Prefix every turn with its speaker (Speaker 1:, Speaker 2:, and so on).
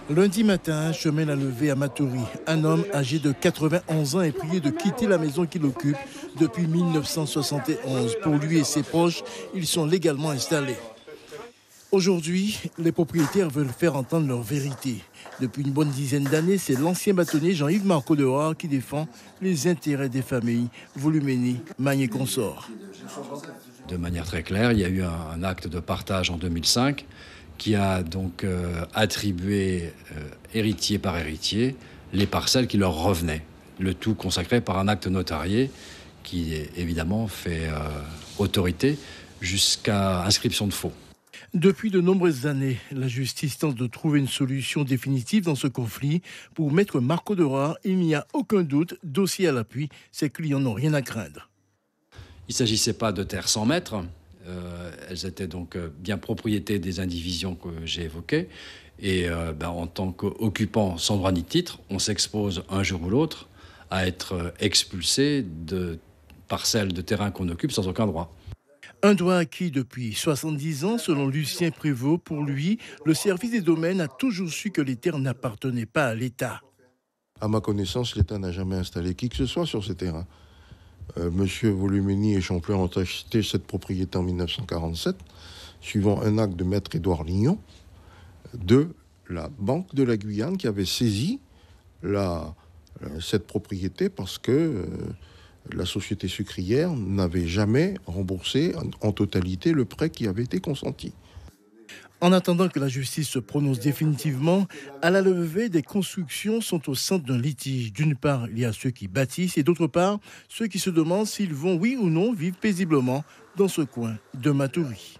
Speaker 1: Lundi matin, chemin la levée à Matoury. Un homme âgé de 91 ans est prié de quitter la maison qu'il occupe depuis 1971. Pour lui et ses proches, ils sont légalement installés. Aujourd'hui, les propriétaires veulent faire entendre leur vérité. Depuis une bonne dizaine d'années, c'est l'ancien bâtonnier Jean-Yves Marco Dehors qui défend les intérêts des familles Voluménie, Magne et consorts.
Speaker 2: De manière très claire, il y a eu un acte de partage en 2005 qui a donc attribué, héritier par héritier, les parcelles qui leur revenaient. Le tout consacré par un acte notarié qui, évidemment, fait autorité jusqu'à inscription de faux.
Speaker 1: Depuis de nombreuses années, la justice tente de trouver une solution définitive dans ce conflit. Pour maître Marco Dehors, il n'y a aucun doute, dossier à l'appui, ses clients n'ont rien à craindre.
Speaker 2: Il ne s'agissait pas de terres sans maître. Elles étaient donc bien propriété des indivisions que j'ai évoquées. Et en tant qu'occupant sans droit ni titre, on s'expose un jour ou l'autre à être expulsé de parcelles de terrain qu'on occupe sans aucun droit.
Speaker 1: Un droit acquis depuis 70 ans, selon Lucien Prévost. Pour lui, le service des domaines a toujours su que les terres n'appartenaient pas à l'État.
Speaker 3: À ma connaissance, l'État n'a jamais installé qui que ce soit sur ces terrains. Monsieur Voluménie et Champlain ont acheté cette propriété en 1947, suivant un acte de maître Édouard Lignon, de la Banque de la Guyane qui avait saisi cette propriété parce que la société sucrière n'avait jamais remboursé en totalité le prêt qui avait été consenti.
Speaker 1: En attendant que la justice se prononce définitivement, à la levée, des constructions sont au centre d'un litige. D'une part, il y a ceux qui bâtissent et d'autre part, ceux qui se demandent s'ils vont, oui ou non, vivre paisiblement dans ce coin de Matoury.